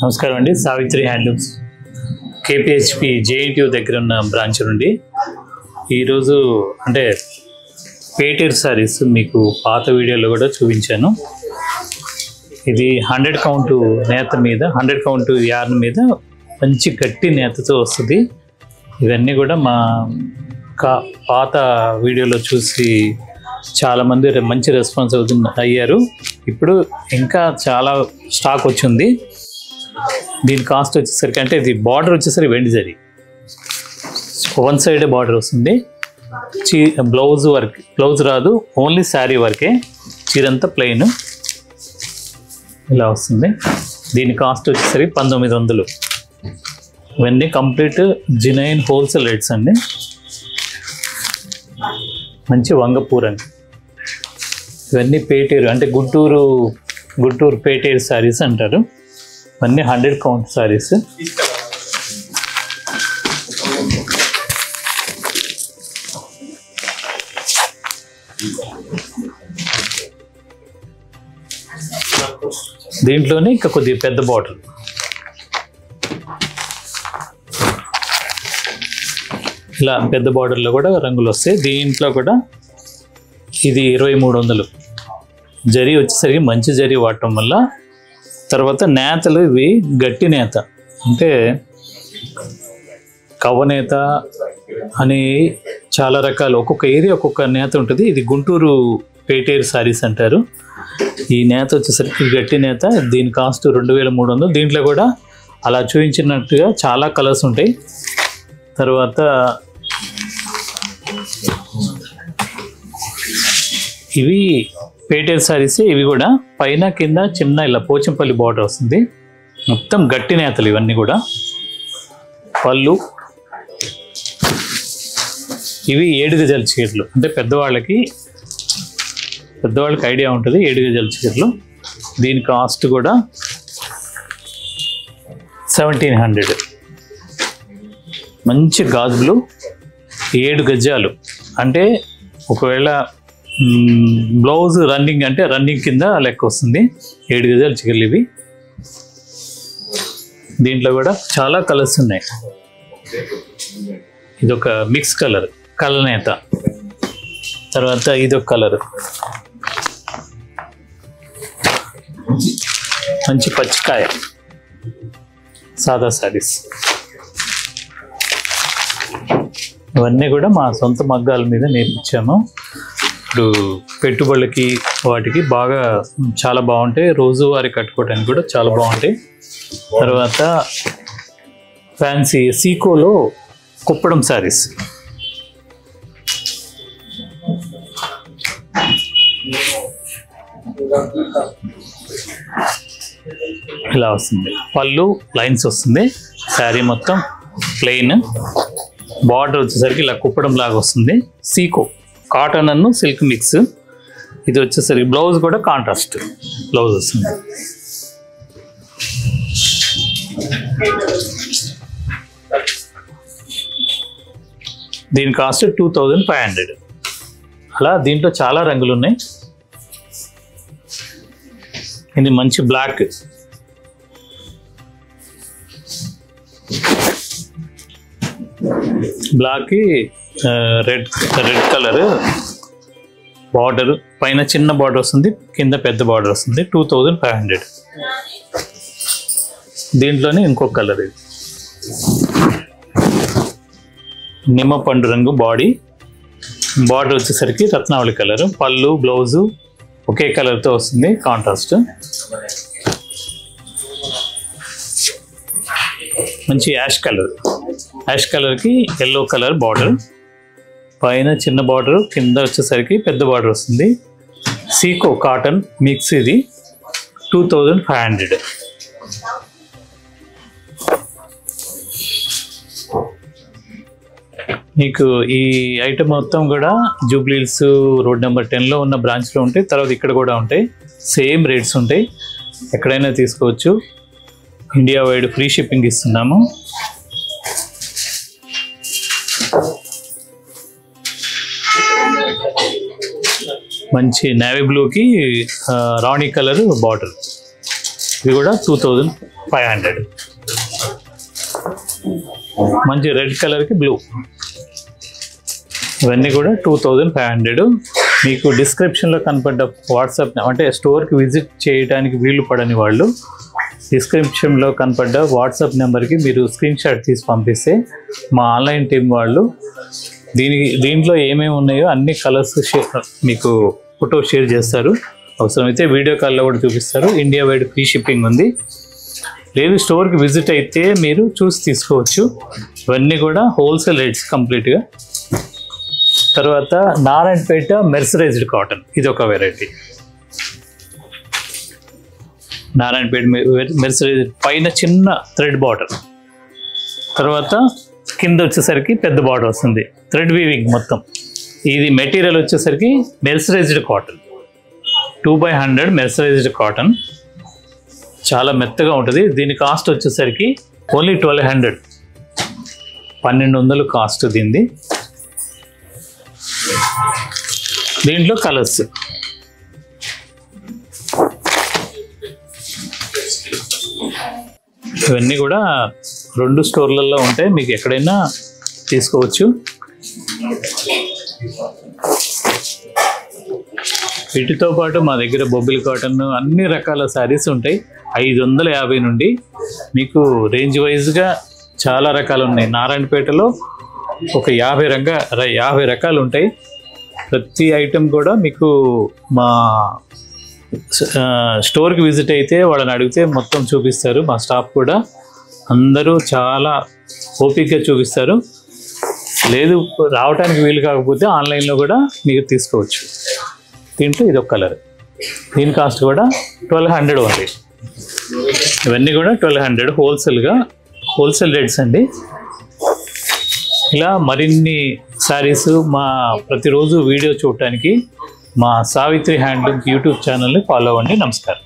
నమస్కారం అండి. Savitri handlooms కేపీహెచ్పి JNTU దగ్గర ఉన్న బ్రాంచ్ నుండి ఈరోజు అంటే పేటెడ్ సారీస్ మీకు పాత వీడియోలో కూడా చూపించాను. ఇది 100 కౌంట్ నేత మీద 100 కౌంట్ యార్న్ మీద మంచి గట్టి నేతతో వస్తుంది. ఇవన్నీ కూడా మా పాత వీడియోలో చూసి చాలామంది మంచి రెస్పాన్స్ అయ్యారు. ఇప్పుడు ఇంకా చాలా స్టాక్ వచ్చింది. దీని కాస్ట్ వచ్చేసరికి అంటే ఇది బార్డర్ వచ్చేసరికి వెండి జరీ, వన్ సైడ్ బార్డర్ వస్తుంది. బ్లౌజ్ వర్క్, బ్లౌజ్ రాదు, ఓన్లీ శారీ వర్కే. చీరంతా ప్లెయిన్ ఇలా వస్తుంది. దీని కాస్ట్ వచ్చేసరికి 1900. ఇవన్నీ కంప్లీట్ జినైన్ హోల్సేల్ రేట్స్ అండి. మంచి వంగపూరండి. ఇవన్నీ పేటేరు అంటే గుంటూరు పేటేరు శారీస్ అంటారు. ఇవన్నీ 100 కౌంట్ శారీస్. దీంట్లోనే ఇంకా కొద్దిగా పెద్ద బాటిల్, ఇలా పెద్ద బార్డర్లో కూడా రంగులు వస్తాయి. దీంట్లో కూడా ఇది 2300. జరీ వచ్చేసరికి మంచి జరీ వాడటం వల్ల. తర్వాత నేతలు ఇవి గట్టి నేత, అంటే కవ్వ నేత అని చాలా రకాలు, ఒక్కొక్క ఏరియా ఒక్కొక్క నేత ఉంటుంది. ఇది గుంటూరు పేటేరు శారీస్ అంటారు. ఈ నేత వచ్చేసరికి గట్టి నేత. దీని కాస్ట్ 2300. దీంట్లో కూడా అలా చూపించినట్టుగా చాలా కలర్స్ ఉంటాయి. తర్వాత ఇవి పేటెడ్ శారీస్. ఇవి కూడా పైన కింద చిన్న ఇలా పోచంపల్లి బార్డర్ వస్తుంది. మొత్తం గట్టి నేతలు ఇవన్నీ కూడా. పళ్ళు ఇవి 7 గజాల చీరలు, అంటే పెద్దవాళ్ళకి ఐడియా ఉంటుంది. 7 గజాల చీరలు. దీని కాస్ట్ కూడా 1700. మంచి గాజులు 7 గజాలు, అంటే ఒకవేళ బ్లౌజ్ రన్నింగ్ అంటే రన్నింగ్ కింద లెక్క వస్తుంది. 7 గజాల చీరలు ఇవి. దీంట్లో కూడా చాలా కలర్స్ ఉన్నాయి. ఇదొక మిక్స్ కలర్, కలనేత. తర్వాత ఇదొక కలర్, మంచి పచ్చికాయ సాదా శారీస్. ఇవన్నీ కూడా మా సొంత మగ్గాల మీద నేర్పించాము. ఇప్పుడు పెట్టుబడులకి వాటికి బాగా చాలా బాగుంటాయి. రోజువారీ కట్టుకోవడానికి కూడా చాలా బాగుంటాయి. తర్వాత ఫ్యాన్సీ సీకోలో కుప్పడం శారీస్. ఇలా వస్తుంది. పళ్ళు లైన్స్ వస్తుంది. శారీ మొత్తం ప్లెయిన్. బార్డర్ వచ్చేసరికి ఇలా కుప్పడం లాగా వస్తుంది. సీకో కాటన్ అన్ను సిల్క్ మిక్స్. ఇది వచ్చేసరికి బ్లౌజ్ కూడా కాంట్రాస్ట్ బ్లౌజ్ వస్తుంది. దీని కాస్ట్ 2500. అలా దీంట్లో చాలా రంగులు ఉన్నాయి. ఇది మంచి బ్లాక్, బ్లాక్కి రెడ్ కలర్ బార్డర్. పైన చిన్న బార్డర్ వస్తుంది, కింద పెద్ద బార్డర్ వస్తుంది. 2500. దీంట్లోనే ఇంకొక కలర్, ఇది నిమ్మపండు రంగు బాడీ. బార్డర్ వచ్చేసరికి రత్నావళి కలర్. పళ్ళు బ్లౌజు ఒకే కలర్తో వస్తుంది, కాంట్రాస్ట్. మంచి యాష్ కలర్కి ఎల్లో కలర్ బార్డర్. పైన చిన్న బార్డర్, కింద వచ్చేసరికి పెద్ద బార్డర్ వస్తుంది. Seeko cotton mix. ఇది 2500. మీకు ఈ ఐటమ్ మొత్తం కూడా జూబ్లీహిల్స్ రోడ్ నెంబర్ 10లో ఉన్న బ్రాంచ్లో ఉంటాయి. తర్వాత ఇక్కడ కూడా ఉంటాయి. సేమ్ రేట్స్ ఉంటాయి, ఎక్కడైనా తీసుకోవచ్చు. ఇండియా వైడ్ ఫ్రీ షిప్పింగ్ ఇస్తున్నాము. మంచి నేవీ బ్లూకి రాణి కలర్ బార్డర్. ఇది కూడా 2000. 500. మంచి రెడ్ కలర్కి బ్లూ, ఇవన్నీ కూడా 2500. మీకు డిస్క్రిప్షన్లో కనపడ్డ వాట్సాప్ అంటే స్టోర్కి విజిట్ చేయడానికి వీలు పడని వాళ్ళు డిస్క్రిప్షన్లో కనపడ్డ వాట్సాప్ నెంబర్కి మీరు స్క్రీన్ షాట్ తీసి పంపిస్తే మా ఆన్లైన్ టీం వాళ్ళు దీంట్లో ఏమేమి ఉన్నాయో అన్ని కలర్స్ మీకు ఫోటో షేర్ చేస్తారు. అవసరమైతే వీడియో కాల్లో కూడా చూపిస్తారు. ఇండియా వైడ్ ఫ్రీ షిప్పింగ్ ఉంది. లేదు స్టోర్కి విజిట్ అయితే మీరు చూసి తీసుకోవచ్చు. ఇవన్నీ కూడా హోల్సేల్ రేట్స్ కంప్లీట్గా. తర్వాత నారాయణపేట మెర్సరైజ్డ్ కాటన్, ఇది ఒక వెరైటీ. నారాయణపేట మెర్సరైజ్డ్, పైన చిన్న థ్రెడ్ బార్డర్, తర్వాత కింద వచ్చేసరికి పెద్ద బార్డర్ వస్తుంది, థ్రెడ్ వీవింగ్ మొత్తం. ఇది మెటీరియల్ వచ్చేసరికి మెర్సరైజ్డ్ కాటన్, 2/100 మెర్సరైజ్డ్ కాటన్, చాలా మెత్తగా ఉంటుంది. దీని కాస్ట్ వచ్చేసరికి ఓన్లీ 1200, 1200 కాస్ట్ దీనిది. దీంట్లో కలర్స్ ఇవన్నీ కూడా 2 స్టోర్లలో ఉంటాయి, మీకు ఎక్కడైనా తీసుకోవచ్చు. వీటితో పాటు మా దగ్గర బొబ్బిలి కాటన్ అన్ని రకాల శారీస్ ఉంటాయి. 550 నుండి మీకు రేంజ్ వైజ్గా చాలా రకాలు ఉన్నాయి. నారాయణపేటలో ఒక 50 రకాలు ఉంటాయి. ప్రతి ఐటెం కూడా మీకు మా స్టోర్కి విజిట్ అయితే వాళ్ళని అడిగితే మొత్తం చూపిస్తారు. మా స్టాఫ్ కూడా అందరూ చాలా ఓపికగా చూపిస్తారు. లేదు రావడానికి వీలు కాకపోతే ఆన్లైన్లో కూడా మీరు తీసుకోవచ్చు. దీంట్లో ఇది ఒక కలర్, దీని కాస్ట్ కూడా 1200 ఉంది. ఇవన్నీ కూడా 1200 హోల్సేల్ రేట్స్ అండి. ఇలా మరిన్ని శారీస్ మా ప్రతిరోజు వీడియో చూడటానికి మా సావిత్రి హ్యాండ్లూమ్ యూట్యూబ్ ఛానల్ని ఫాలో అవ్వండి. నమస్కారం.